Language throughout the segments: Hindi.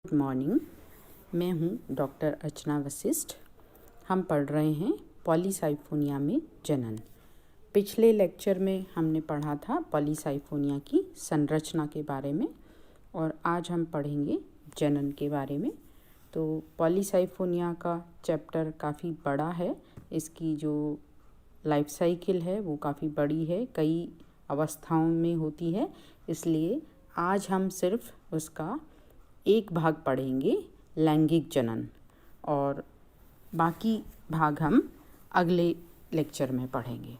Good morning. मैं हूँ डॉक्टर अर्चना वशिष्ठ। हम पढ़ रहे हैं पॉलीसाइफोनिया में जनन। पिछले लेक्चर में हमने पढ़ा था पॉलीसाइफोनिया की संरचना के बारे में और आज हम पढ़ेंगे जनन के बारे में। तो पॉलीसाइफोनिया का चैप्टर काफ़ी बड़ा है। इसकी जो लाइफ साइकिल है वो काफ़ी बड़ी है, कई अवस्थाओं में होती है, इसलिए आज हम सिर्फ उसका एक भाग पढ़ेंगे, लैंगिक जनन, और बाकी भाग हम अगले लेक्चर में पढ़ेंगे।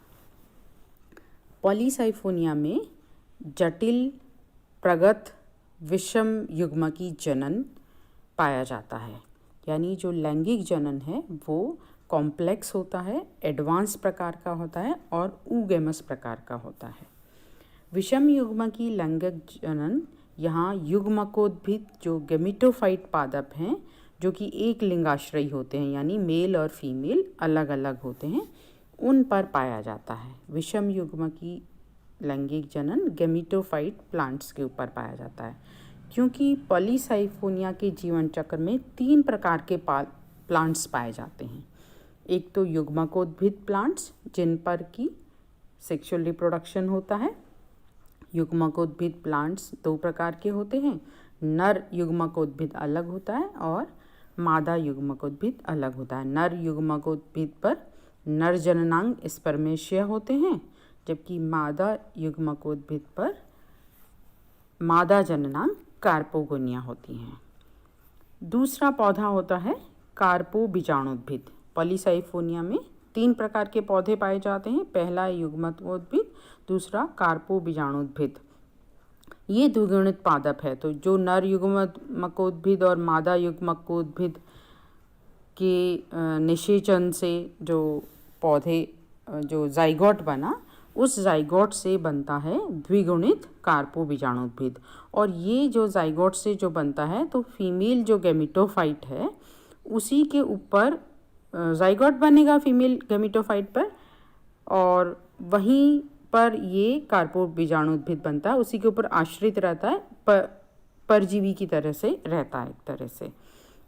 पॉलीसाइफोनिया में जटिल प्रगत विषम युग्मकी जनन पाया जाता है। यानी जो लैंगिक जनन है वो कॉम्प्लेक्स होता है, एडवांस प्रकार का होता है और ऊगेमस प्रकार का होता है। विषम युग्मकी लैंगिक जनन यहाँ युग्मकोद्भिद जो गेमिटोफाइट पादप हैं, जो कि एक लिंगाश्रयी होते हैं, यानी मेल और फीमेल अलग अलग होते हैं, उन पर पाया जाता है। विषम युग्मकी लैंगिक जनन गेमिटोफाइट प्लांट्स के ऊपर पाया जाता है। क्योंकि पॉलीसाइफोनिया के जीवन चक्र में 3 प्रकार के प्लांट्स पाए जाते हैं। एक तो युग्मकोद्भिद प्लांट्स, जिन पर की सेक्सुअल रिप्रोडक्शन होता है। युग्मकोद्भिद प्लांट्स 2 प्रकार के होते हैं, नर युग्मकोद्भिद अलग होता है और मादा युग्मकोद्भिद अलग होता है। नर युग्मकोद्भिद पर नर जननांग स्पर्मेशिया होते हैं, जबकि मादा युग्मकोद्भिद पर मादा जननांग कार्पोगोनिया होती हैं। दूसरा पौधा होता है कार्पो बीजाणुद्भिद। पॉलीसाइफोनिया में 3 प्रकार के पौधे पाए जाते हैं। पहला युग्मकोद्भिद, दूसरा कार्पो बीजाणुद्भिद। ये द्विगुणित पादप है। तो जो नर युग्मकोद्भिद और मादा युग्मकोद्भिद के निषेचन से जो पौधे जो जाइगोट बना, उस जाइगोट से बनता है द्विगुणित कार्पो बीजाणुद्भिद। और ये जो जाइगोट से जो बनता है, तो फीमेल जो गेमिटोफाइट है उसी के ऊपर जाइगोट बनेगा फीमेल गेमिटोफाइट पर, और वहीं पर ये कार्पो बीजाणुद्भिद बनता है, उसी के ऊपर आश्रित रहता है, परजीवी की तरह से रहता है एक तरह से।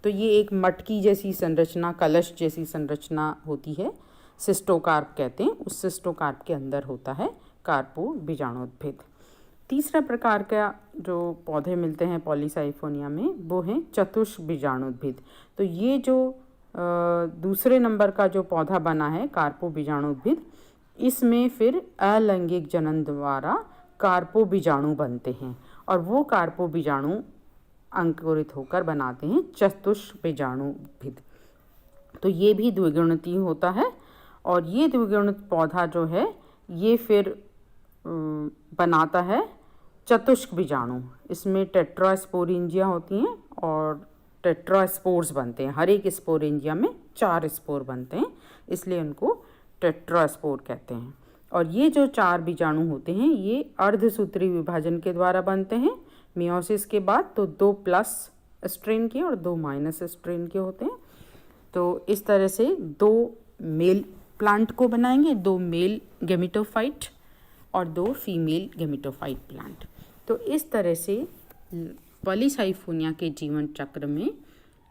तो ये एक मटकी जैसी संरचना, कलश जैसी संरचना होती है, सिस्टोकार्प कहते हैं। उस सिस्टोकार्प के अंदर होता है कार्पो बीजाणुद्भिद। तीसरा प्रकार का जो पौधे मिलते हैं पॉलीसाइफोनिया में, वो हैं चतुष बीजाणुद्भिद। तो ये जो दूसरे नंबर का जो पौधा बना है कार्पो बीजाणुद्भिद, इसमें फिर अलैंगिक जनन द्वारा कार्पो बीजाणु बनते हैं, और वो कार्पो बीजाणु अंकुरित होकर बनाते हैं चतुष बीजाणुद्भिद। तो ये भी द्विगुणित होता है, और ये द्विगुणित पौधा जो है ये फिर बनाता है चतुष्क बीजाणु। इसमें टेट्रास्पोरेंजिया होती हैं और टेट्रास्पोर्स बनते हैं। हर एक स्पोरेंजिया में 4 स्पोर बनते हैं, इसलिए उनको टेट्रास्पोर कहते हैं। और ये जो 4 बीजाणु होते हैं ये अर्धसूत्री विभाजन के द्वारा बनते हैं मियोसिस के बाद। तो 2 प्लस स्ट्रेन के और 2 माइनस स्ट्रेन के होते हैं। तो इस तरह से 2 मेल प्लांट को बनाएंगे, 2 मेल गेमिटोफाइट और 2 फीमेल गेमिटोफाइट प्लांट। तो इस तरह से पॉलीसाइफोनिया के जीवन चक्र में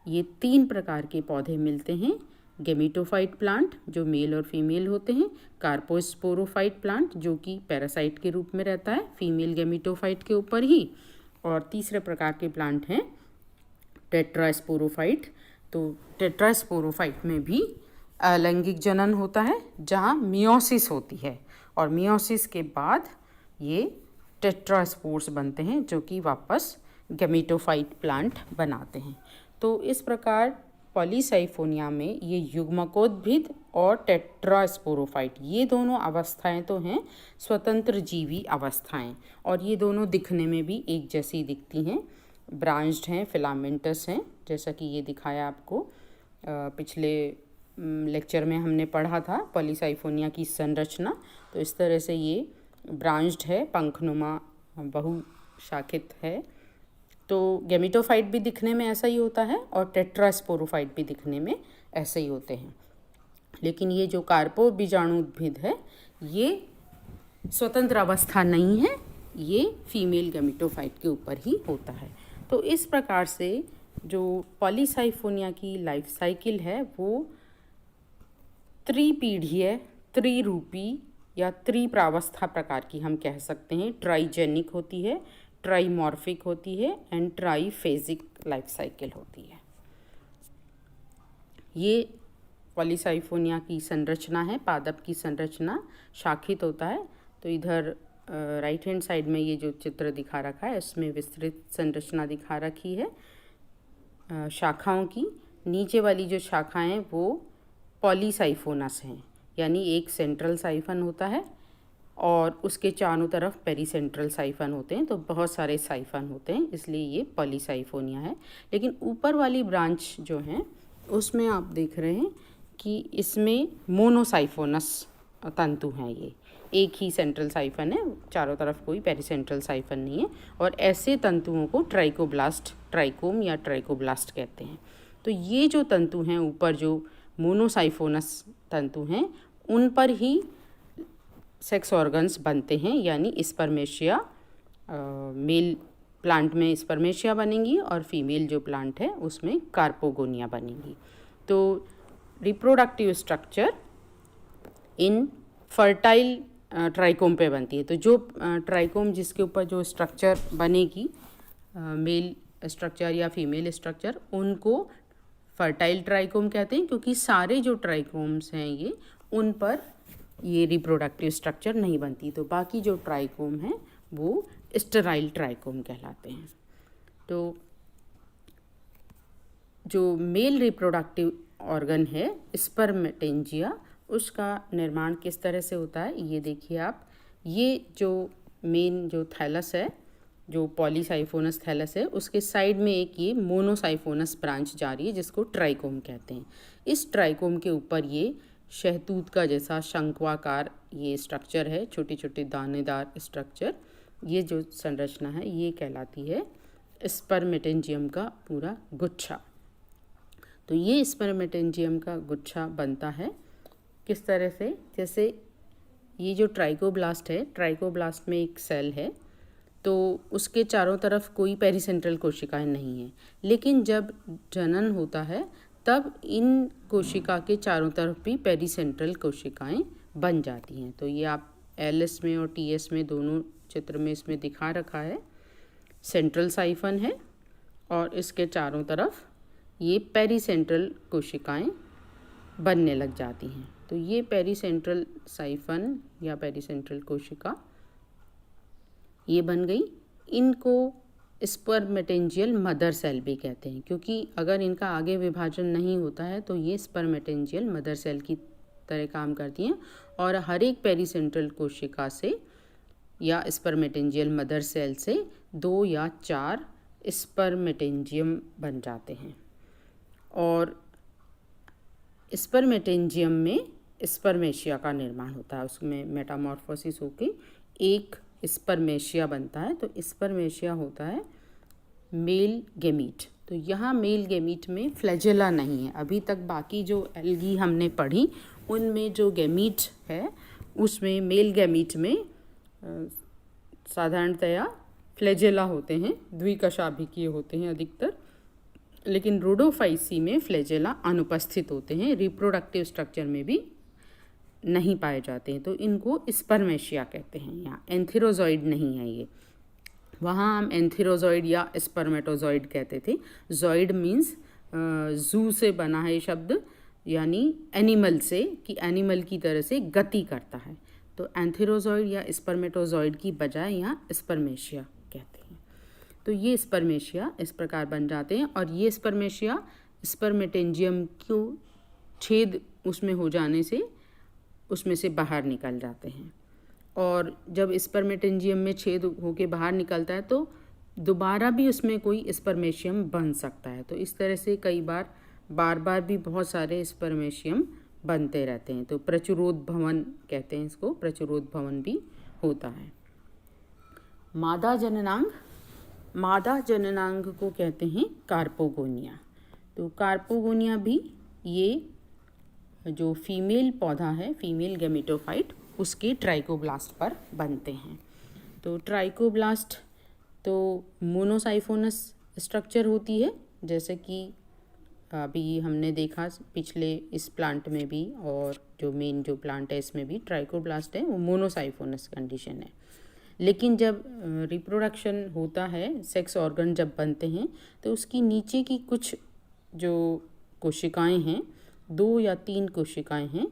ये 3 प्रकार के पौधे मिलते हैं। गेमिटोफाइट प्लांट जो मेल और फीमेल होते हैं, कार्पोस्पोरोफाइट प्लांट जो कि पैरासाइट के रूप में रहता है फीमेल गेमिटोफाइट के ऊपर ही, और तीसरे प्रकार के प्लांट हैं टेट्रास्पोरोफाइट। तो टेट्रास्पोरोफाइट में भी अलैंगिक जनन होता है, जहाँ मियोसिस होती है, और मियोसिस के बाद ये टेट्रास्पोर्स बनते हैं जो कि वापस गेमिटोफाइट प्लांट बनाते हैं। तो इस प्रकार पॉलीसाइफोनिया में ये युग्मकोद्भिद और टेट्रास्पोरोफाइट, ये दोनों अवस्थाएं तो हैं स्वतंत्र जीवी अवस्थाएं, और ये दोनों दिखने में भी एक जैसी दिखती हैं। ब्रांच्ड हैं, फिलामेंटस हैं, जैसा कि ये दिखाया आपको पिछले लेक्चर में हमने पढ़ा था पॉलीसाइफोनिया की संरचना। तो इस तरह से ये ब्रांच्ड है, पंखनुमा बहुशाखित है। तो गेमिटोफाइट भी दिखने में ऐसा ही होता है और टेट्रास्पोरोफाइट भी दिखने में ऐसे ही होते हैं। लेकिन ये जो कार्पो बीजाणुद्भिद है ये स्वतंत्र अवस्था नहीं है, ये फीमेल गेमिटोफाइट के ऊपर ही होता है। तो इस प्रकार से जो पॉलीसाइफोनिया की लाइफ साइकिल है वो त्रिपीढ़ीय, त्रिरूपी या त्रिप्रावस्था प्रकार की हम कह सकते हैं। ट्राइजेनिक होती है, ट्राइमॉर्फिक होती है एंड ट्राइफेजिक लाइफ साइकिल होती है। ये पॉलीसाइफोनिया की संरचना है। पादप की संरचना शाखित होता है। तो इधर राइट हैंड साइड में ये जो चित्र दिखा रखा है इसमें विस्तृत संरचना दिखा रखी है शाखाओं की। नीचे वाली जो शाखाएं वो पॉलीसाइफोनस हैं, यानी एक सेंट्रल साइफन होता है और उसके चारों तरफ पेरीसेंट्रल साइफन होते हैं। तो बहुत सारे साइफन होते हैं, इसलिए ये पॉलीसाइफोनिया है। लेकिन ऊपर वाली ब्रांच जो है उसमें आप देख रहे हैं कि इसमें मोनोसाइफोनस तंतु हैं। ये एक ही सेंट्रल साइफन है, चारों तरफ कोई पेरीसेंट्रल साइफन नहीं है। और ऐसे तंतुओं को ट्राइकोब्लास्ट, ट्राइकोम या ट्राइकोब्लास्ट कहते हैं। तो ये जो तंतु हैं ऊपर, जो मोनोसाइफोनस तंतु हैं, उन पर ही सेक्स ऑर्गन्स बनते हैं, यानी स्पर्मेशिया। मेल प्लांट में स्पर्मेशिया बनेंगी और फीमेल जो प्लांट है उसमें कार्पोगोनिया बनेंगी। तो reproductive structure in fertile trichome पे बनती है। तो जो ट्राइकोम जिसके ऊपर जो स्ट्रक्चर बनेगी, मेल स्ट्रक्चर या फीमेल स्ट्रक्चर, उनको फर्टाइल ट्राइकोम कहते हैं, क्योंकि सारे जो ट्राइकोम्स हैं ये, उन पर ये रिप्रोडक्टिव स्ट्रक्चर नहीं बनती। तो बाकी जो ट्राइकोम हैं वो स्टेराइल ट्राइकोम कहलाते हैं। तो जो मेल रिप्रोडक्टिव ऑर्गन है स्पर्मेटेंजिया, उसका निर्माण किस तरह से होता है ये देखिए आप। ये जो मेन जो थैलस है, जो पॉलीसाइफोनस थैलस है, उसके साइड में एक ये मोनोसाइफोनस ब्रांच जा रही है जिसको ट्राइकोम कहते हैं। इस ट्राइकोम के ऊपर ये शहतूत का जैसा शंक्वाकार ये स्ट्रक्चर है, छोटे छोटे दानेदार स्ट्रक्चर। ये जो संरचना है ये कहलाती है स्पर्मेटेंजियम का पूरा गुच्छा। तो ये स्पर्मेटेंजियम का गुच्छा बनता है किस तरह से, जैसे ये जो ट्राइकोब्लास्ट है, ट्राइकोब्लास्ट में एक सेल है, तो उसके चारों तरफ कोई पेरीसेंट्रल कोशिकाएं नहीं हैं। लेकिन जब जनन होता है तब इन कोशिका के चारों तरफ भी पेरीसेंट्रल कोशिकाएं बन जाती हैं। तो ये आप एलएस में और टीएस में दोनों चित्र में इसमें दिखा रखा है। सेंट्रल साइफन है और इसके चारों तरफ ये पेरीसेंट्रल कोशिकाएं बनने लग जाती हैं। तो ये पेरीसेंट्रल साइफन या पेरीसेंट्रल कोशिका ये बन गई। इनको स्पर्मेटेंजियल मदर सेल भी कहते हैं, क्योंकि अगर इनका आगे विभाजन नहीं होता है तो ये स्पर्मेटेंजियल मदर सेल की तरह काम करती हैं और हर एक पेरीसेंट्रल कोशिका से या स्पर्मेटेंजियल मदर सेल से 2 या 4 स्पर्मेटेंजियम बन जाते हैं। और स्पर्मेटेंजियम में स्पर्मेशिया का निर्माण होता है, उसमें मेटामॉर्फोसिस होके एक स्पर्मेशिया बनता है। तो स्पर्मेशिया होता है मेल गेमीट। तो यहाँ मेल गेमीट में फ्लैजेला नहीं है। अभी तक बाकी जो एल्गी हमने पढ़ी उनमें जो गेमीट है उसमें मेल गेमीट में साधारणतया फ्लैजेला होते हैं, द्विकशाभिकीय होते हैं अधिकतर। लेकिन रोडोफाइसी में फ्लैजेला अनुपस्थित होते हैं, रिप्रोडक्टिव स्ट्रक्चर में भी नहीं पाए जाते हैं। तो इनको स्पर्मेशिया कहते हैं। यहाँ एंथेरोजॉइड नहीं है ये, वहाँ हम एंथेरोजॉइड या स्पर्मेटोजॉइड कहते थे। जॉइड मीन्स जू से बना है शब्द, यानी एनिमल से, कि एनिमल की तरह से गति करता है। तो एंथेरोजॉइड या स्पर्मेटोजॉइड की बजाय यहाँ स्पर्मेशिया कहते हैं। तो ये स्पर्मेशिया इस प्रकार बन जाते हैं और ये स्पर्मेशिया स्पर्मेटेंजियम को छेद उसमें हो जाने से उसमें से बाहर निकल जाते हैं। और जब स्पर्मेटेंजियम में छेद होके बाहर निकलता है तो दोबारा भी उसमें कोई स्पर्मेशियम बन सकता है। तो इस तरह से कई बार बार भी बहुत सारे स्पर्मेशियम बनते रहते हैं। तो प्रचुरोद्भवन कहते हैं इसको, प्रचुरोद्भवन भी होता है। मादा जननांग को कहते हैं कार्पोगोनिया। तो कार्पोगोनिया भी ये जो फीमेल पौधा है, फीमेल गेमेटोफाइट, उसके ट्राइकोब्लास्ट पर बनते हैं। तो ट्राइकोब्लास्ट तो मोनोसाइफोनस स्ट्रक्चर होती है, जैसे कि अभी हमने देखा पिछले इस प्लांट में भी, और जो मेन जो प्लांट है इसमें भी ट्राइकोब्लास्ट है, वो मोनोसाइफोनस कंडीशन है। लेकिन जब रिप्रोडक्शन होता है, सेक्स ऑर्गन जब बनते हैं, तो उसकी नीचे की कुछ जो कोशिकाएं हैं, 2 या 3 कोशिकाएं हैं,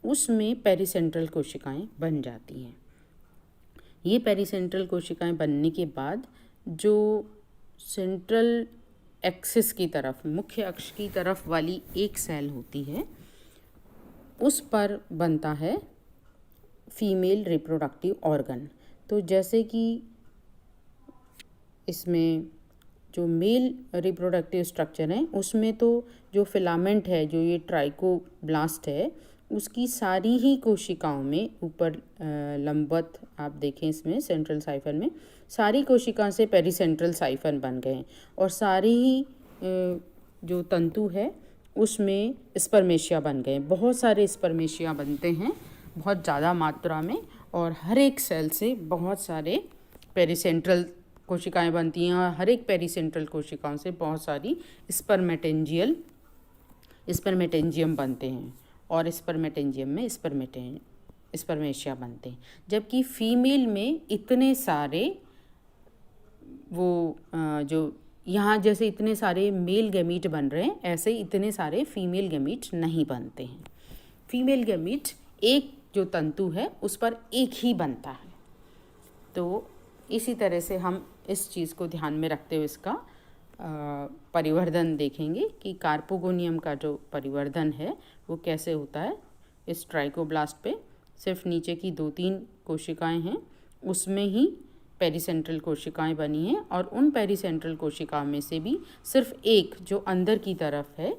उसमें पेरिसेंट्रल कोशिकाएं बन जाती हैं। ये पेरिसेंट्रल कोशिकाएं बनने के बाद जो सेंट्रल एक्सिस की तरफ, मुख्य अक्ष की तरफ वाली एक सेल होती है, उस पर बनता है फीमेल रिप्रोडक्टिव ऑर्गन। तो जैसे कि इसमें जो मेल रिप्रोडक्टिव स्ट्रक्चर है, उसमें तो जो फिलामेंट है, जो ये ट्राइकोब्लास्ट है, उसकी सारी ही कोशिकाओं में ऊपर लंबवत आप देखें इसमें सेंट्रल साइफन में सारी कोशिकाओं से पेरिसेंट्रल साइफन बन गए हैं, और सारी ही जो तंतु है उसमें स्पर्मेशिया बन गए। बहुत सारे स्पर्मेशिया बनते हैं, बहुत ज़्यादा मात्रा में, और हर एक सेल से बहुत सारे पेरिसेंट्रल कोशिकाएं बनती हैं, और हर एक पेरिसेंट्रल कोशिकाओं से बहुत सारी स्पर्मेटेंजियम बनते हैं, और स्पर्मेटेंजियम में स्पर्मेशिया बनते हैं। जबकि फीमेल में इतने सारे वो जो यहाँ जैसे इतने सारे मेल गैमीट बन रहे हैं, ऐसे इतने सारे फीमेल गैमीट नहीं बनते हैं। फीमेल गैमीट एक जो तंतु है उस पर एक ही बनता है। तो इसी तरह से हम इस चीज़ को ध्यान में रखते हुए इसका परिवर्धन देखेंगे कि कार्पोगोनियम का जो परिवर्धन है वो कैसे होता है। इस ट्राइकोब्लास्ट पे सिर्फ नीचे की 2-3 कोशिकाएं हैं, उसमें ही पेरिसेंट्रल कोशिकाएं बनी हैं, और उन पेरिसेंट्रल कोशिकाओं में से भी सिर्फ एक जो अंदर की तरफ है,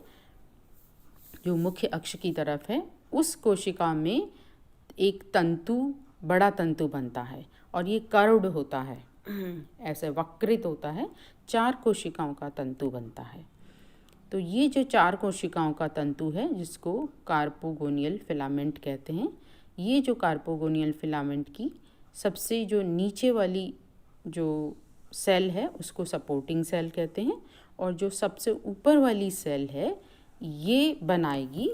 जो मुख्य अक्ष की तरफ है, उस कोशिका में एक तंतु, बड़ा तंतु बनता है, और ये कर्व्ड होता है, ऐसे वक्रित होता है, 4 कोशिकाओं का तंतु बनता है। तो ये जो 4 कोशिकाओं का तंतु है, जिसको कार्पोगोनियल फिलामेंट कहते हैं, ये जो कार्पोगोनियल फिलामेंट की सबसे जो नीचे वाली जो सेल है उसको सपोर्टिंग सेल कहते हैं, और जो सबसे ऊपर वाली सेल है ये बनाएगी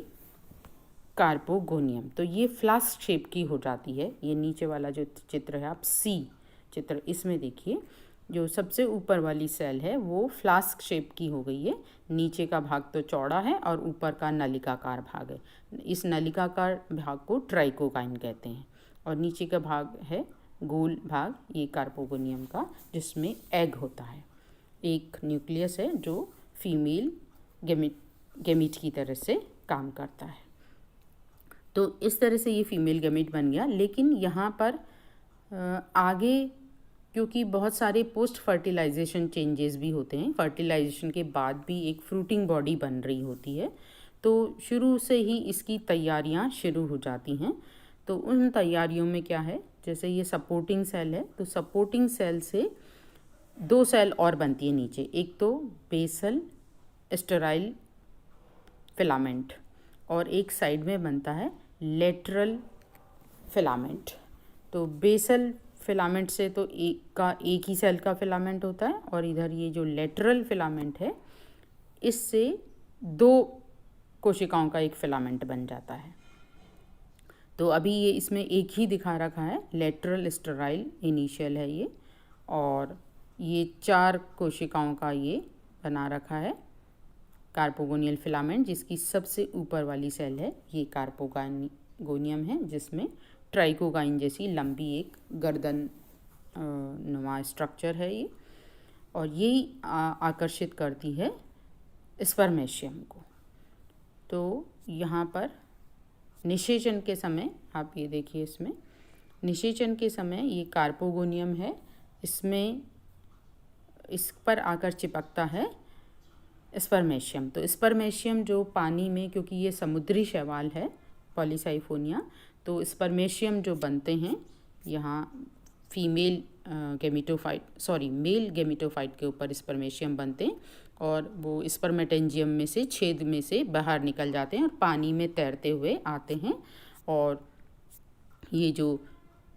कार्पोगोनियम। तो ये फ्लास्क शेप की हो जाती है। ये नीचे वाला जो चित्र है, आप सी चित्र इसमें देखिए, जो सबसे ऊपर वाली सेल है वो फ्लास्क शेप की हो गई है। नीचे का भाग तो चौड़ा है और ऊपर का नलिकाकार भाग है। इस नलिकाकार भाग को ट्राइकोगाइन कहते हैं, और नीचे का भाग है गोल भाग, ये कार्पोगोनियम का, जिसमें एग होता है। एक न्यूक्लियस है जो फीमेल गैमीट की तरह से काम करता है। तो इस तरह से ये फीमेल गैमीट बन गया। लेकिन यहाँ पर आगे क्योंकि बहुत सारे पोस्ट फर्टिलाइजेशन चेंजेस भी होते हैं, फर्टिलाइजेशन के बाद भी एक फ्रूटिंग बॉडी बन रही होती है, तो शुरू से ही इसकी तैयारियां शुरू हो जाती हैं। तो उन तैयारियों में क्या है, जैसे ये सपोर्टिंग सेल है, तो सपोर्टिंग सेल से 2 सेल और बनती है नीचे। एक तो बेसल स्टेराइल फिलामेंट, और एक साइड में बनता है लेटरल फिलामेंट। तो बेसल फिलामेंट से तो एक ही सेल का फिलामेंट होता है, और इधर ये जो लेटरल फिलामेंट है इससे 2 कोशिकाओं का एक फिलामेंट बन जाता है। तो अभी ये इसमें एक ही दिखा रखा है, लेटरल स्टेराइल इनिशियल है ये, और ये 4 कोशिकाओं का ये बना रखा है कार्पोगोनियल फिलामेंट, जिसकी सबसे ऊपर वाली सेल है ये कार्पोगोनियम है, जिसमें ट्राइकोगाइन जैसी लंबी एक गर्दन नुमा स्ट्रक्चर है ये, और यही आकर्षित करती है स्पर्मेशियम को। तो यहाँ पर निषेचन के समय आप ये देखिए, इसमें निषेचन के समय ये कार्पोगोनियम है, इसमें इस पर आकर चिपकता है स्पर्मेशियम। तो स्पर्मेशियम जो पानी में, क्योंकि ये समुद्री शैवाल है पॉलीसाइफोनिया, तो स्पर्मेशियम जो बनते हैं यहाँ मेल गेमिटोफाइट के ऊपर स्पर्मेशियम बनते हैं, और वो स्पर्मेटेंजियम में से छेद में से बाहर निकल जाते हैं और पानी में तैरते हुए आते हैं। और ये जो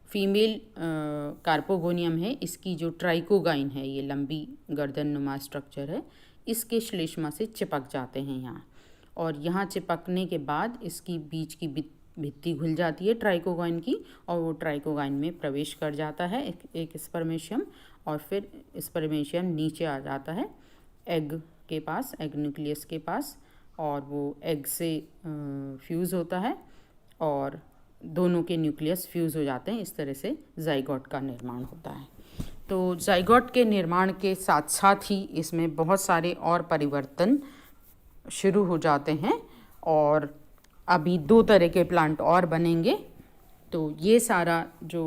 फीमेल कार्पोगोनियम है, इसकी जो ट्राइकोगाइन है, ये लंबी गर्दन नुमा स्ट्रक्चर है, इसके श्लेष्मा से चिपक जाते हैं यहाँ, और यहाँ चिपकने के बाद इसकी बीच की भित्ति घुल जाती है ट्राइकोगाइन की, और वो ट्राइकोगाइन में प्रवेश कर जाता है एक स्पर्मेशियम, और फिर स्पर्मेशियम नीचे आ जाता है एग के पास, एग न्यूक्लियस के पास, और वो एग से फ्यूज़ होता है और दोनों के न्यूक्लियस फ्यूज़ हो जाते हैं। इस तरह से जाइगोट का निर्माण होता है। तो जाइगोट के निर्माण के साथ साथ ही इसमें बहुत सारे और परिवर्तन शुरू हो जाते हैं, और अभी 2 तरह के प्लांट और बनेंगे। तो ये सारा जो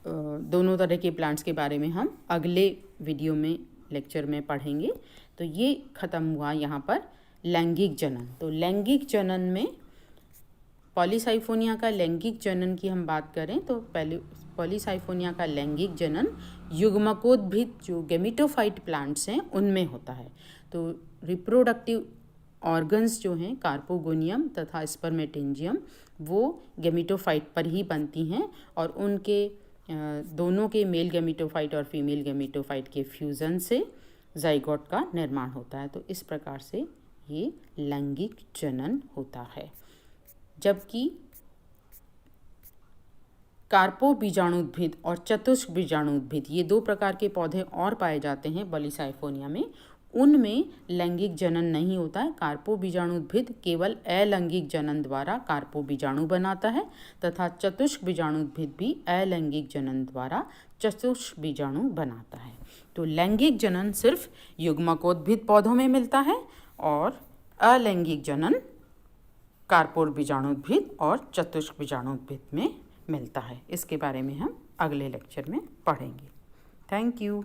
दोनों तरह के प्लांट्स के बारे में हम अगले वीडियो में लेक्चर में पढ़ेंगे। तो ये ख़त्म हुआ यहाँ पर लैंगिक जनन। तो लैंगिक जनन में पॉलीसाइफोनिया का लैंगिक जनन की हम बात करें तो पहले पॉलीसाइफोनिया का लैंगिक जनन युग्मकोद्भिद जो गेमिटोफाइट प्लांट्स हैं उनमें होता है। तो रिप्रोडक्टिव ऑर्गन्स जो हैं कार्पोगोनियम तथा स्पर्मेटेंजियम वो गेमिटोफाइट पर ही बनती हैं, और उनके दोनों के मेल गेमिटोफाइट और फीमेल गेमिटोफाइट के फ्यूज़न से जाइगोट का निर्माण होता है। तो इस प्रकार से ये लैंगिक जनन होता है। जबकि कार्पो बीजाणुद्भिद और चतुष्क बीजाणुद्भिद ये 2 प्रकार के पौधे और पाए जाते हैं पॉलीसाइफोनिया में, उनमें लैंगिक जनन नहीं होता है। कार्पो बीजाणुद्भिद केवल अलैंगिक जनन द्वारा कार्पो बीजाणु बनाता है, तथा चतुष्क बीजाणुद्भिद भी अलैंगिक जनन द्वारा चतुष्क बीजाणु बनाता है। तो लैंगिक जनन सिर्फ युग्मकोद्भिद पौधों में मिलता है, और अलैंगिक जनन कार्पोर बीजाणुद्भिद और चतुष्क बीजाणुद्भिद में मिलता है। इसके बारे में हम अगले लेक्चर में पढ़ेंगे। Thank you.